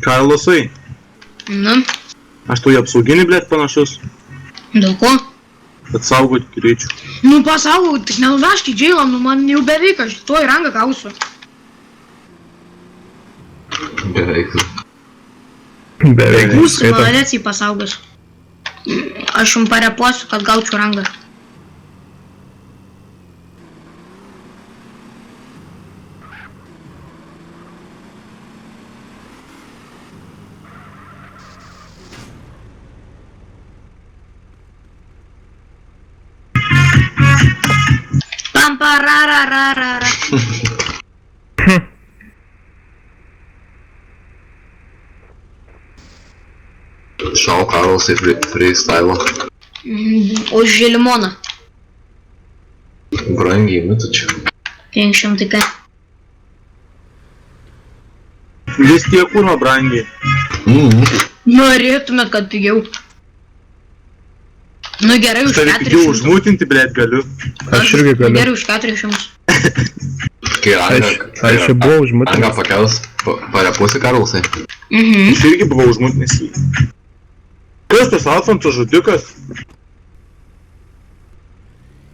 Karlosai, Nu, aš tau į apsauginį, blėt, panašus, dėl ko? kad saugot greičių. Nu, pasaugau, tik nenuvežk į džeilą, nu man jau beveik, aš tuoj rangą gausiu. Beveik. Beveik. Mūsų Skaito. maladės jį pasaugos. Aš jums parepuosiu, kad gaučiau rangą. Pampararararara. Šau Karlosai freestyle. Už limoną. Brangiai, nu tu čia. 500 k. Vis tiek kurva brangiai. Norėtumėt, kad pigiau. Nu gerai, už Tave pigiau 400. užmutinti, blėt, galiu. Aš irgi galiu. Gerai, už 400. Kai Aš jau buvau užmutinęs. Anga pakels, parepuosi Karlosai. Mhm. Aš irgi buvau užmutinęs jį. Kas tas Alfonso žudikas?